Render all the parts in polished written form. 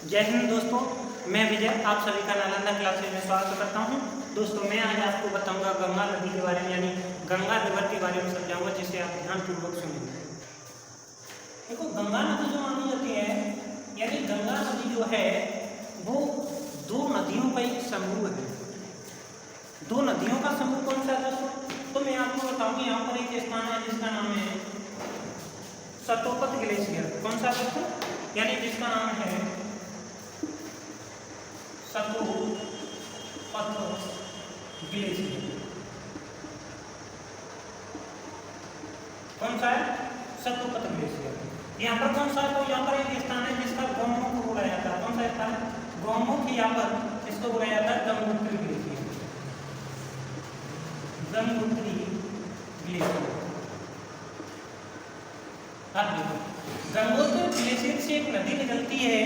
जय हिंद दोस्तों, मैं विजय आप सभी का नालंदा क्लासेज में स्वागत करता हूं। दोस्तों मैं आज आपको बताऊंगा गंगा नदी के बारे में, यानी गंगा रिवर के बारे में समझाऊंगा, जिसे आप ध्यानपूर्वक सुनेंगे। देखो, गंगा नदी जो मानी जाती है, यानी गंगा नदी जो है वो दो नदियों का एक समूह है। दो नदियों का समूह कौन सा है दोस्तों? तो मैं आपको बताऊंगा। यहाँ पर एक स्थान है जिसका नाम है सतोपत ग्लेशियर। कौन सा दोस्तों? यानी जिसका नाम है सतोपत ग्लेशियर। कौन सा है? सतोपत ग्लेशियर। यहाँ पर कौन सा है? तो यहाँ पर एक स्थान है जिसका गौमुख बोला जाता है। कौन सा स्थान है? गौमुख। यहाँ पर इसको बोला जाता है Gangotri glacier. Gangotri glacier. Gangotri glacier से एक नदी निकलती है,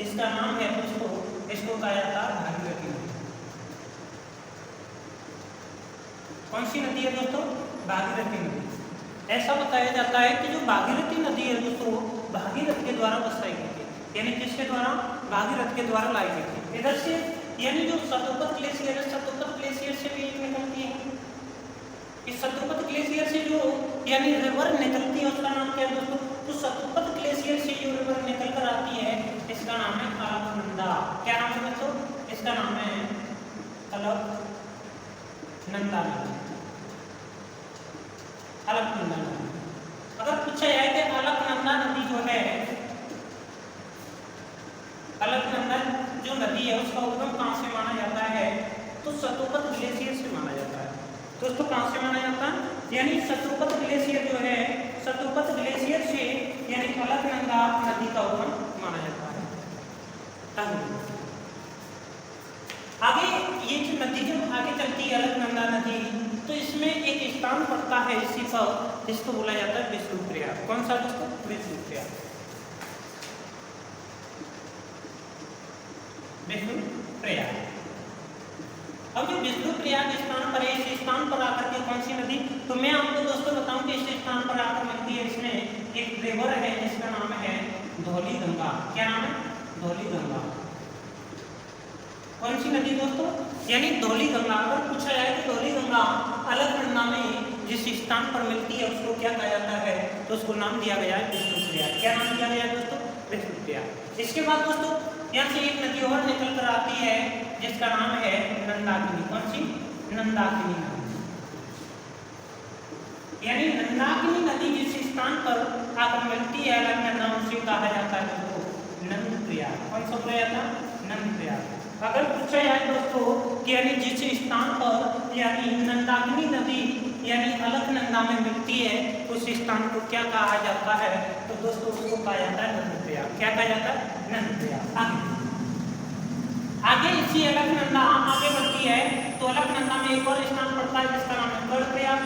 इसका नाम है दोस्तों, इसको कहा जाता है भागीरथी नदी। कौन सी नदी है दोस्तों? भागीरथी नदी। ऐसा बताया जाता है कि जो भागीरथी नदी है दोस्तों, भागीरथ के द्वारा बसाई गई थी, यानी किसके द्वारा? भागीरथ के द्वारा लाई गई थी। इधर से यानी जो सतोपत ग्लेशियर है, सतोपत ग्लेशियर से भी एक निकलती है। इस सतोपत ग्लेशियर से जो यानी रिवर निकलती है, उसका नाम क्या है दोस्तों? तो सतोपत ग्लेशियर से जो रिवर निकल कर आती है, इसका नाम है अलकनंदा। क्या नाम है दोस्तों? इसका नाम है अलकनंदा नदी। अलकनंदा नदी। अगर पूछा जाए कि अलकनंदा नदी जो है, अलकनंदा जो नदी है उसका उद्गम कहाँ से माना जाता है? तो सतोपत ग्लेशियर से माना जाता है। दोस्तों कहाँ से माना जाता है? यानी सतोपत ग्लेशियर जो है, सतोपत ग्लेशियर से यानी अलकनंदा नदी का उद्गम माना जाता है। आगे ये जो नदी जब आगे चलती है अलकनंदा नदी, तो इसमें एक स्थान पड़ता है इसी पर, जिसको बोला जाता है विष्णुप्रयाग। कौन सा दोस्तों? विष्णुप्रयाग। विष्णुप्रयाग। अब जो विष्णुप्रयाग स्थान पर है, इस स्थान पर आकर के कौन सी नदी? तो मैं आपको दोस्तों बताऊं कि इस स्थान पर आकर मिलती है, इसमें एक रिवर है जिसका नाम है धौली गंगा। क्या नाम है? धौली गंगा। कौन सी नदी दोस्तों? यानी धौली गंगा। अगर पूछा जाए कि धौली गंगा अलकनंदा में जिस स्थान पर मिलती है उसको क्या कहा जाता है? तो उसको नाम दिया गया है विष्णुप्रयाग। क्या नाम दिया गया है दोस्तों? विष्णुप्रयाग। इसके बाद दोस्तों यहाँ से एक नदी और निकल कर आती है जिसका नाम है नंदाकिनी। कौन सी? नंदाकिनी नदी। यानी नंदाकिनी नदी जिस स्थान पर आकर मिलती है अलकनंदा, उसे कहा जाता है दोस्तों नंदप्रयाग। कौन सा बोला जाता है? नंदप्रयाग। अगर पूछा जाए दोस्तों कि यानी जिस स्थान पर यानी नंदाकिनी नदी यानी अलकनंदा में मिलती है, उस स्थान को क्या कहा जाता है? तो दोस्तों उसको कहा जाता है नंदप्रयाग। क्या कहा जाता है? नंदप्रयाग। आगे इसी अलकनंदा आगे बढ़ती है तो अलकनंदा में एक और स्थान पड़ता है जिसका नाम है कर्णप्रयाग।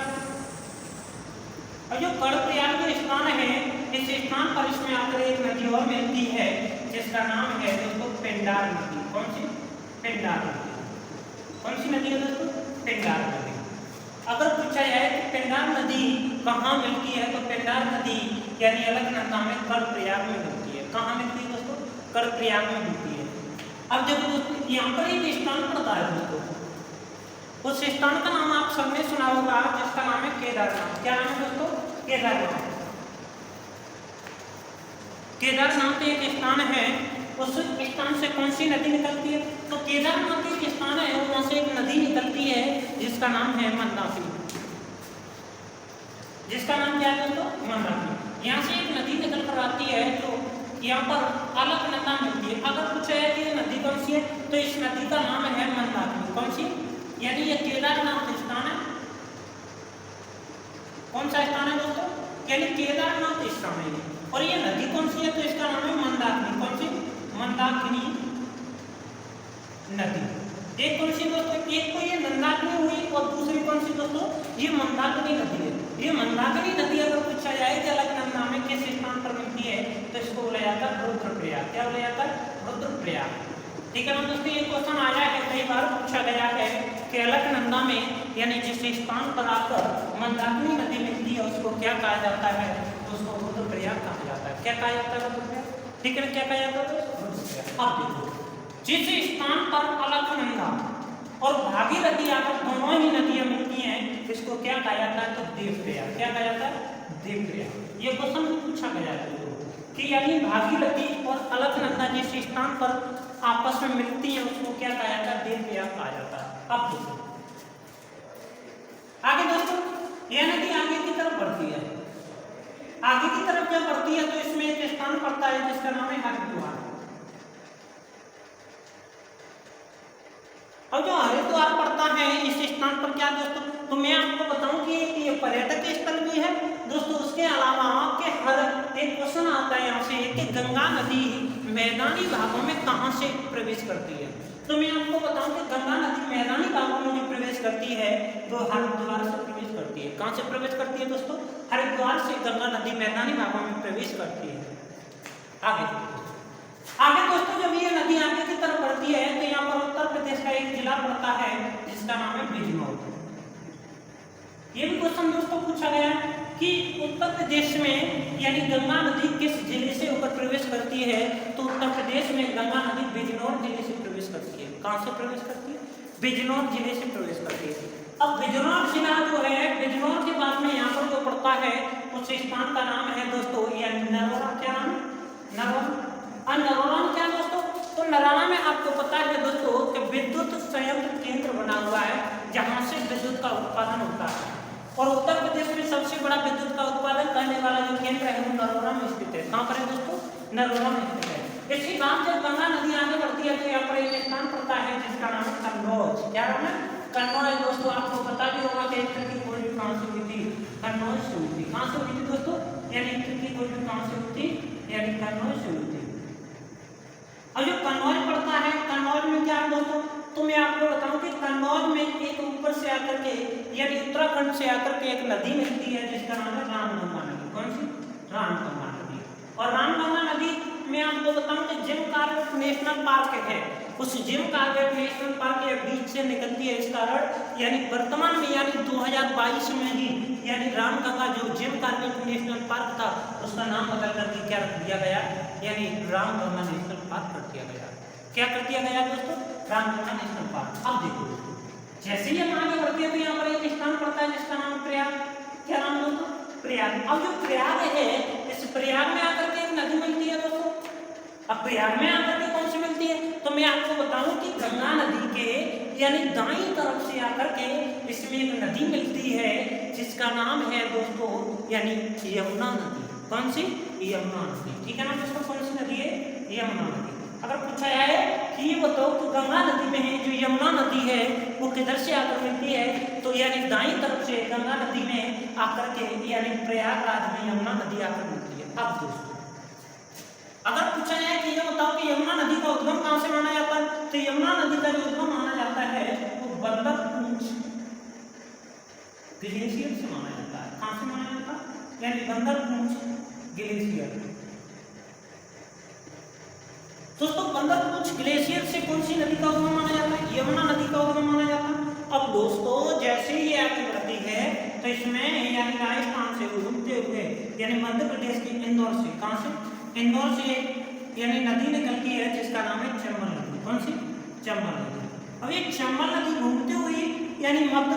और जो कर्णप्रयाग जो स्थान है, इस स्थान पर इसमें आकर एक नदी और मिलती है जिसका नाम है दोस्तों पिंडार नदी। कौन सी? पिंडार नदी। कौन सी नदी है दोस्तों? पिंडार नदी। अगर पूछा जाए कि पिंडार नदी कहाँ मिलती है, तो पिंडार नदी यानी अलकनंदा में कर्णप्रयाग में मिलती है। कहाँ मिलती है दोस्तों? कर्णप्रयाग में मिलती है। अब जब दोस्तों यहाँ पर एक स्थान पड़ता है दोस्तों, उस स्थान का नाम आप सबने सुना होगा जिसका नाम है केदारनाथ। क्या नाम है दोस्तों? केदारनाथ। केदारनाथ एक स्थान है, उस स्थान से कौन सी नदी निकलती है? तो केदारनाथ एक स्थान है, वहां से एक नदी निकलती है जिसका नाम है मंदाकिनी। जिसका नाम क्या है दोस्तों? मंदाकिनी। यहाँ से एक नदी निकल कर आती है जो यहाँ पर अलकनंदा मिलती है। अगर पूछा है कि ये नदी कौन सी है, तो इस नदी का नाम है मंदाकिनी। कौन सी? यानी ये केदारनाथ स्थान है। कौन सा स्थान है दोस्तों? यानी केदारनाथ स्थान है। और ये नदी कौन सी है? तो इसका नाम है मंदाकिनी। कौन सी? मंदाकिनी नदी। एक कौन सी दोस्तों? एक तो ये मंदाकिनी हुई और दूसरी कौन सी दोस्तों? ये मंदाकिनी नदी है। ये मंदाकिनी नदी अगर पूछा जाए कि अलकनंदा में किस स्थान पर मिलती है, तो इसको बोला जाता है रुद्रप्रयाग। क्या बोला जाता है? रुद्रप्रयाग। ठीक है ना दोस्तों, ये क्वेश्चन आया है, कई बार पूछा गया है कि अलकनंदा में यानी जिस स्थान पर आकर मंदाकिनी नदी मिलती है उसको क्या कहा जाता है? तो उसको रुद्रप्रयाग कहा जाता है। क्या कहा जाता है? रुद्रप्रयाग। ठीक है, क्या कहा जाता है? अब देखो, जिस स्थान पर अलकनंदा और भागीरथी आकर दोनों ही नदियां मिलती हैं, इसको क्या कहा जाता है? तो देवप्रयाग। क्या कहा जाता है? देवप्रयाग। ये क्वेश्चन पूछा गया है कि यानी भागीरथी और अलकनंदा जिस स्थान पर आपस में मिलती हैं उसको क्या कहा जाता है? देवप्रयाग कहा जाता है। अब देखो आगे दोस्तों, यह नदी आगे की तरफ बढ़ती है। आगे की तरफ जब बढ़ती है तो इसमें एक स्थान पड़ता है जिसका नाम है हरिद्वार। और जो हरिद्वार पड़ता है इस स्थान पर क्या दोस्तों, तो मैं आपको बताऊं कि ये पर्यटक स्थल भी है दोस्तों। उसके अलावा के हर एक क्वेश्चन आता है यहाँ से कि गंगा नदी मैदानी भागों में कहाँ से प्रवेश करती है। तो मैं आपको बताऊं कि गंगा नदी मैदानी भागों में जो प्रवेश करती है वो हरिद्वार से प्रवेश करती है। कहाँ से प्रवेश करती है दोस्तों? हरिद्वार से गंगा नदी मैदानी भागों में प्रवेश करती है। आगे दोस्तों, जब ये नदी आगे की तरफ बढ़ती है तो यहाँ पर उत्तर प्रदेश का एक जिला पड़ता है जिसका नाम है बिजनौर। ये भी क्वेश्चन दोस्तों पूछा गया कि उत्तर प्रदेश में यानी गंगा नदी किस जिले से होकर प्रवेश करती है। तो उत्तर प्रदेश में गंगा नदी बिजनौर जिले से प्रवेश करती है। कहाँ से प्रवेश करती है? बिजनौर जिले से प्रवेश करती है। अब बिजनौर जिला जो है, बिजनौर के बाद में यहाँ पर जो पड़ता है उस स्थान का नाम है दोस्तों ये नरोरा। क्या नाम? नरोरा। नरोरा में क्या दोस्तों? तो नरोरा में आपको पता है दोस्तों कि विद्युत संयंत्र केंद्र बना हुआ है जहाँ से विद्युत का उत्पादन होता है। और उत्तर प्रदेश में सबसे बड़ा विद्युत का उत्पादन करने वाला जो केंद्र है वो नरोरा में स्थित है। कहाँ पर है दोस्तों? नरोरा में स्थित है। इसी बात जब गंगा नदी आगे बढ़ती है तो यहाँ पर एक स्थान पड़ता है जिसका नाम है कन्नौज। क्या नाम है? कन्नौज। दोस्तों आपको पता भी होगा कि इत्र की खोज कहाँ से हुई थी? कन्नौज से हुई थी। कहाँ से हुई थी दोस्तों? यानी इत्र की खोज कहाँ से हुई थी? यानी कन्नौज से हुई थी। और जो कन्नौज पड़ता है, कन्नौज में क्या है दोस्तों? तो मैं आपको बताऊं कि कन्नौज में एक ऊपर से आकर के यानी उत्तराखंड से आकर के एक नदी मिलती है जिसका नाम है रामगंगा नदी। कौन सी? रामगंगा नदी। और रामगंगा नदी मैं आपको बताऊं कि जिम कॉर्बेट नेशनल पार्क है, उस जिम कॉर्बेट नेशनल पार्क के बीच से निकलती है। इस कारण यानी वर्तमान में यानी 2022 में ही यानी रामगंगा जो जिम कॉर्बेट नेशनल पार्क था उसका नाम बदल करके क्या रख दिया गया? यानी रामगंगा नेशनल पार्क कर दिया गया। क्या कर दिया गया दोस्तों? Ramganga national park. अब देखो जैसे ही हम आगे बढ़ते हैं तो यहाँ पर एक स्थान पड़ता है जिसका नाम प्रयाग। क्या नाम दोस्तों? प्रयाग। अब जो प्रयाग है इस प्रयाग में आकर के एक नदी मिलती है दोस्तों। अब प्रयाग में आकर के कौन सी मिलती है? तो मैं आपको बताऊं कि गंगा नदी के यानी दाईं तरफ से आकर के इसमें एक नदी मिलती है जिसका नाम है दोस्तों यानी यमुना नदी। कौन सी? यमुना नदी। ठीक है ना दोस्तों? कौन सी नदी है? यमुना नदी। अगर पूछा जाए कि ये बताओ कि गंगा नदी में जो यमुना नदी है वो किधर से आकर मिलती है, तो यानी दाईं तरफ से गंगा नदी में आकर के यानी प्रयागराज में यमुना नदी आकर मिलती है। अब दोस्तों अगर पूछा जाए कि ये बताओ कि यमुना नदी का उद्गम कहाँ से माना जाता है, तो यमुना नदी का जो उद्गम माना जाता है वो बंदरपूंछ ग्लेशियर से माना जाता है। कहाँ से माना जाता है? यानी बंदरपूंछ ग्लेशियर। दोस्तों बंदरपूंछ ग्लेशियर से कौन सी नदी का उद्गम माना जाता है? यमुना नदी का उद्गम माना जाता है। अब दोस्तों जैसे ही आगे बढ़ती है तो इसमें यानी राजस्थान से घूमते हुए यानी मध्य प्रदेश के इंदौर से, कहाँ से? इंदौर से यानी नदी निकलती है जिसका नाम है चंबल नदी। कौन सी? चंबल नदी। अब ये चंबल नदी घूमते हुए यानी मध्य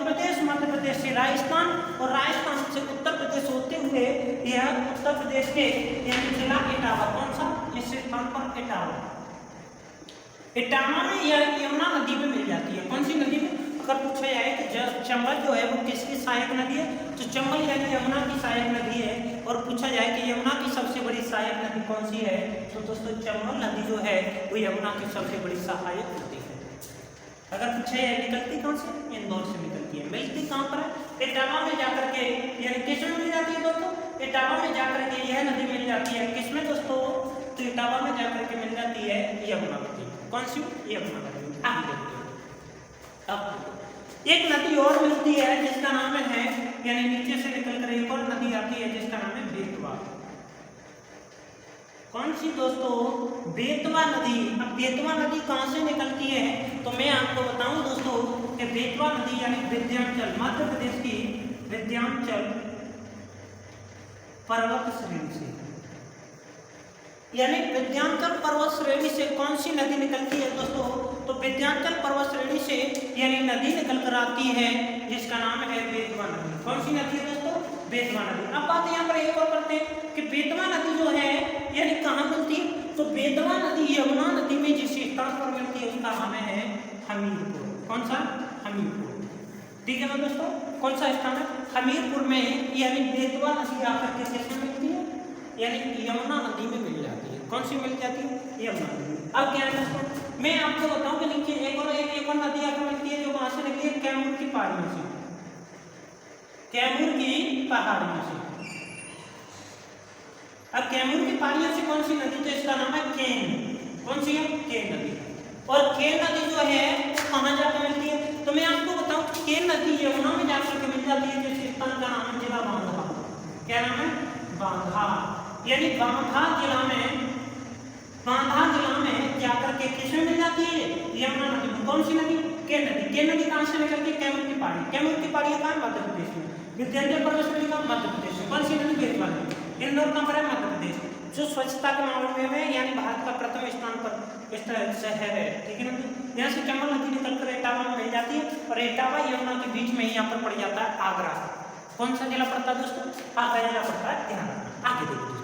प्रदेश से राजस्थान और राजस्थान से उत्तर प्रदेश होते हुए यह उत्तर प्रदेश के यानी जिला इटावा। कौन सा? इस स्थान पर इटावा। इटावा में यह यमुना नदी में मिल जाती है। कौन सी नदी में? अगर पूछा जाए कि चंबल जो है वो किसकी सहायक नदी है, तो चंबल यानी यमुना की सहायक नदी है। और पूछा जाए कि यमुना की सबसे बड़ी सहायक नदी कौन सी है, तो दोस्तों चंबल नदी जो है वो यमुना की सबसे बड़ी सहायक नदी है। अगर पूछा जाए निकलती कौन से? इंदौर से निकलती है। मिलती कहाँ पर है? इटावा में जाकर के यानी किसमें मिल जाती है दोस्तों? इटावा में जाकर के यह नदी मिल जाती है। किसमें दोस्तों? तो इटावा में जाकर के मिल जाती है यमुना नदी। कौन सी? यमुना नदी। आगे देखते हैं। अब एक नदी और मिलती है जिसका नाम है यानी नीचे से निकलकर एक और नदी आती है जिसका नाम है बेतवा। कौन सी दोस्तों? बेतवा नदी। अब बेतवा नदी कहाँ से निकलती है, तो मैं आपको बताऊं दोस्तों कि बेतवा नदी यानी विंध्याचल, मध्य प्रदेश की विंध्याचल पर्वत श्रेणी से। यानी विंध्याचल पर्वत श्रेणी से कौन सी नदी निकलती है दोस्तों? तो विंध्याचल पर्वत श्रेणी से यानी नदी निकल कर आती है जिसका नाम है बेतवा नदी। कौन सी नदी है दोस्तों? बेतवा नदी। अब बात यहाँ पर एक और करते हैं कि बेतवा नदी जो है यानी कहाँ मिलती है? तो बेतवा नदी यमुना नदी में जिस स्थान पर मिलती है उसका नाम है हमीरपुर। कौन सा? हमीरपुर। ठीक है ना दोस्तों, कौन सा स्थान है? हमीरपुर में यानी बेतवा नदी आकर के किसमें मिलती है? यानी यमुना नदी में मिल जाती है। कौन सी मिल जाती है? यमुना नदी। अब क्या है दोस्तों, मैं आपको बताऊं कि नीचे एक और नदी आकर मिलती है जो वहां से निकली है कैमूर की पहाड़ियों से। कैमूर की पहाड़ियों से। अब कैमूर की पहाड़ियों से कौन सी नदी? तो इसका नाम है केन। कौन सी है? केन नदी। और केन नदी जो है कहाँ जाकर मिलती है? तो मैं आपको बताऊं केन नदी यमुना में जाकर के मिल जाती है जिस स्थान का नाम है जिला बांधा। क्या नाम है? बांधा। यानी बांधा जिला में जाकर के किसमें मिल जाती है? यमुना नदी में। कौन सी नदी? केन नदी। केन नदी कहाँ से निकलती है? कैमूर की पहाड़ी। कैमूर की पहाड़ी कहाँ? मध्य प्रदेश में। विंध्याचल पर्वत श्रेणी का मध्य प्रदेश में। कौन सी नदी? बेतवा नदी। इंदौर कहाँ पर है? मध्य प्रदेश। जो स्वच्छता के मामले में यानी भारत का प्रथम स्थान पर शहर है। ठीक है ना? यहाँ से चंबल नदी निकलकर इटावा में मिल जाती है और इटावा यमुना के बीच में यहाँ पर पड़ जाता है आगरा। कौन सा जिला पड़ता है दोस्तों? आगरा जिला पड़ता है। ध्यान रखना। आगे देखो दोस्तों,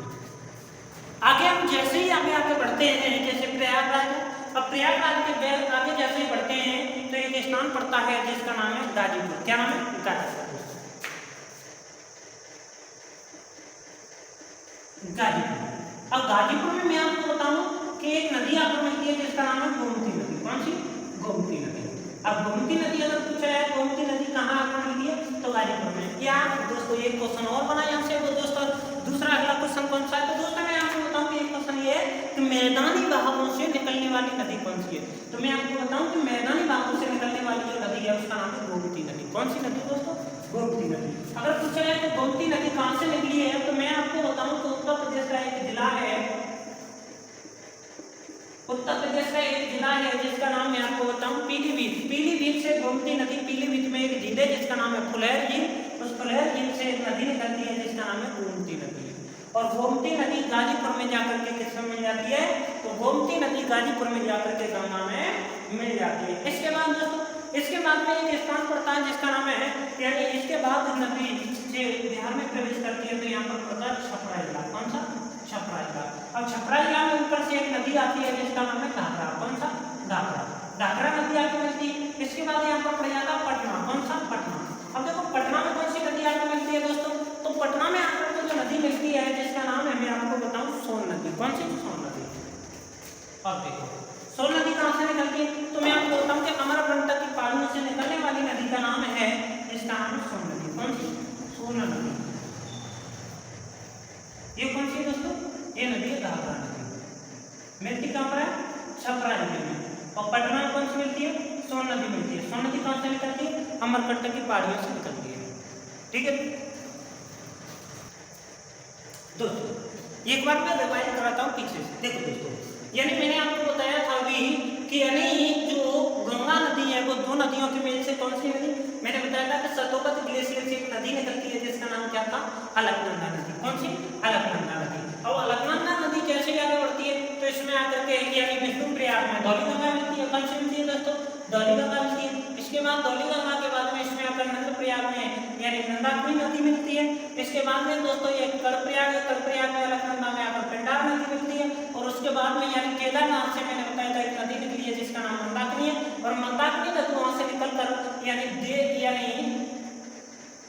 आगे हम जैसे ही आगे बढ़ते हैं, जैसे प्रयागराज। अब प्रयागराज के आगे जैसे ही बढ़ते हैं तो एक स्थान पड़ता है जिसका नाम है गाजीपुर। क्या नाम है? गाजीपुर। अब गाजीपुर में मैं आपको बताऊं कि एक नदी आकर मिलती है जिसका नाम है गोमती नदी। कौन सी? गोमती नदी। अब गोमती नदी अगर पूछा है गोमती नदी कहाँ आकर मिलती है? तो गाजीपुर में। या दोस्तों एक क्वेश्चन और बना यहाँ से। वो दोस्तों दूसरा अगला क्वेश्चन कौन सा है? तो दोस्तों मैं आपको बताऊं कि एक क्वेश्चन ये है कि मैदानी भागों से निकलने वाली नदी कौन सी है? तो मैं आपको बताऊं कि मैदानी भागों से निकलने वाली जो नदी है उसका नाम है गोमती नदी। कौन सी नदी दोस्तों? गोमती नदी। अगर पूछा जाए तो गोमती नदी कहाँ से निकली है तो मैं आपको बताऊं तो उत्तर प्रदेश का एक जिला है। उत्तर प्रदेश का एक जिला है जिसका नाम मैं आपको बताऊं पीलीभीत। पीलीभीत से गोमती नदी, पीलीभीत में एक झील है जिसका नाम है फुलेर झील। उस फुलेर झील से एक नदी निकलती है जिसका नाम है गोमती नदी। और गोमती नदी गाजीपुर में जाकर के किसमें मिल जाती है? तो गोमती नदी गाजीपुर में जाकर के गंगा में मिल जाती है। इसके बाद दोस्तों इसके बाद में एक स्थान पड़ता है जिसका नाम है यानी इसके बाद नदी से बिहार में प्रवेश करती है तो यहाँ पर पड़ता है छपरा जिला। कौन सा? छपरा जिला। अब छपरा जिला में ऊपर से एक नदी आती है जिसका नाम है घाघरा। कौन सा? घाघरा। घाघरा नदी आकर मिलती है। इसके बाद यहाँ पर पड़ जाता है पटना। कौन सा? पटना। अब देखो पटना में कौन सी नदी आकर मिलती है दोस्तों? तो पटना में आकर के जो नदी मिलती है जिसका नाम है मैं आपको बताऊं सोन नदी। कौन सी? सोन नदी। अब देखो सोन नदी कहाँ से निकलती है? तो मैं आपको बताऊं कि अमरकंटक की पहाड़ियों से निकलने वाली नदी का नाम है, इसका नाम है सोन नदी। कौन सी? सोन नदी। ये कौन सी दोस्तों? ये नदी है घाघरा नदी। मिलती कहाँ पर है? छपरा जिले में। और पटना में कौन सी मिलती है? सोन नदी मिलती है। सोन नदी कहाँ से निकलती है? अमरकंटक की पहाड़ियों से निकलती है। ठीक है दोस्तों, एक बार मैं रिवाइज कराता हूँ पीछे से। देखो दोस्तों, यानी मैंने आपको बताया था अभी कि यानी जो गंगा नदी है वो दो नदियों के मेल से कौन सी नदी? मैंने बताया था कि सतोपत ग्लेशियर से एक नदी निकलती है जिसका नाम क्या था? अलकनंदा नदी। कौन सी? अलकनंदा नदी। और अलकनंदा नदी कैसे आगे बढ़ती है? तो इसमें आकर के यानी विष्णुप्रयाग में धौलीगंगा मिलती है। कौन सी मिलती है दोस्तों? धौलीगंगा मिलती है। इसके बाद धौलीगंगा के बाद में इसमें आकर नंदप्रयाग में यानी नंदाकिनी नदी मिलती है। इसके बाद में दोस्तों ये कर्णप्रयाग है। कर्णप्रयाग में अलकनंदा में आकर पिंडार नदी मिलती है। और उसके बाद में यानी केदारनाथ से मैंने बताया था एक नदी निकली है जिसका नाम मंदाकिनी है। और मंदाकिनी नदी वहां से निकलकर यानी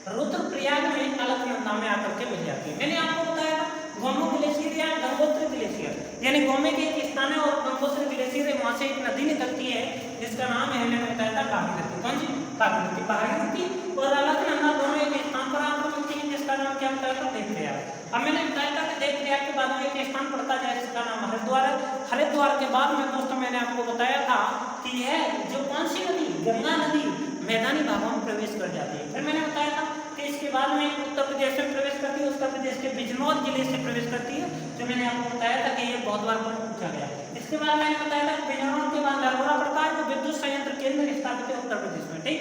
रुद्रप्रयाग में अलकनंदा में आकर के मिल जाती है। मैंने आपको बताया था गोमो ग्लेशियर या गंगोत्री ग्लेशियर, यानी गोमे के एक स्थान है और गंगोत्री ग्लेशियर है, वहां से एक नदी निकलती है जिसका नाम है मैंने बताया था काफी नदी। कौन सी? काफी नदी। पहाड़ी नदी और अलकनंदा दोनों एक स्थान पर आकर मिलती है जिसका नाम क्या बताया था? देवप्रयाग। अब मैंने बताया था कि देवप्रयाग के बाद में एक स्थान पड़ता है जिसका नाम हरिद्वार है। हरिद्वार के बाद में दोस्तों मैंने आपको बताया था कि यह जो कौन सी नदी? गंगा नदी मैदानी भागों में प्रवेश कर जाती है। फिर मैंने बताया था कि इसके बाद में उत्तर प्रदेश में प्रवेश करती है। उत्तर प्रदेश के बिजनौर जिले से प्रवेश करती है जो मैंने आपको बताया था कि ये बहुत बार पूछा गया। इसके बाद मैंने बताया था बिजनौर के बाद लरौरा पड़ता है जो विद्युत संयंत्र केंद्र स्थापित है उत्तर प्रदेश में। ठीक,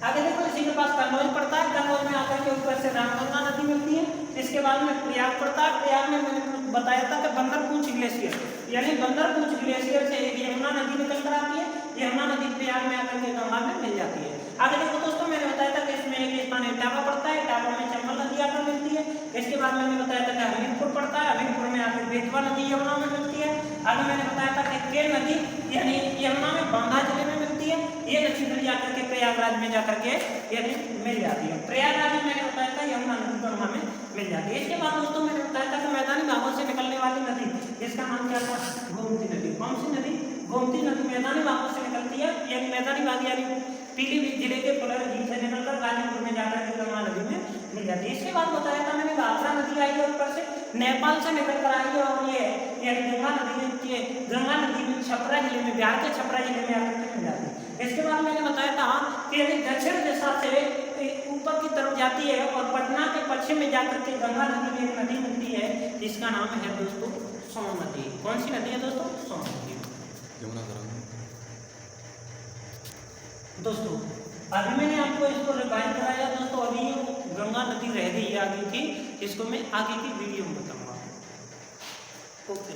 आगे देखो इसी के पास कन्नौज पड़ता है। कन्नौज में आकर के ऊपर से रामगंगा नदी मिलती है। इसके बाद में प्रयाग पड़ता है। प्रयाग में मैंने बताया था कि बंदरपूंछ ग्लेशियर, यानी बंदरपूंछ ग्लेशियर से एक यमुना नदी निकल कर आती है, यमुना नदी प्रयाग में आकर के गंगा में मिल जाती है। आगे देखो दोस्तों, मैंने बताया था कि इसमें एक स्थान इटावा पड़ता है, इटावा में चंबल नदी आकर मिलती है। इसके बाद मैंने बताया था कि हमीरपुर पड़ता है, हमीरपुर में आकर बेतवा नदी यमुना में मिलती है। आगे मैंने बताया था कि केन नदी यानी यमुना में बांदा जिले में मिलती है। ये नदी फिर जाकर के प्रयागराज में जाकर के यानी मिल जाती है। प्रयागराज में मैंने बताया था यमुना नदी गंगा में मिल जाती है। इसके बाद दोस्तों मैंने बताया था कि मैदानी भागों से निकलने वाली नदी, जिसका नाम क्या था, गोमती नदी। कौन सी नदी, गोमती नदी मैदानी भागों से निकलती है, यानी मैदानी भाग यानी पीलीभीत जिले के फुलर झील से निकलकर गाजीपुर में जाकर के गंगा नदी में मिल जाती है। इसके बाद बताया था मैंने घाघरा नदी आई है ऊपर से, नेपाल से निकल कर आई है, और ये यानी गंगा नदी में छपरा जिले में, बिहार के छपरा जिले में आकर के मिल जाती है। इसके बाद मैंने बताया था कि यदि दक्षिण दिशा से ऊपर की तरफ जाती है और पटना के पश्चिम में जाकर के गंगा नदी में एक नदी मिलती है, जिसका नाम है दोस्तों सोन नदी। कौन सी नदी है दोस्तों, सोन नदी। दोस्तों अभी मैंने आपको इसको रिवाइज कराया दोस्तों, अभी गंगा नदी रह गई आगे की, इसको मैं आगे की वीडियो में बताऊंगा। ओके।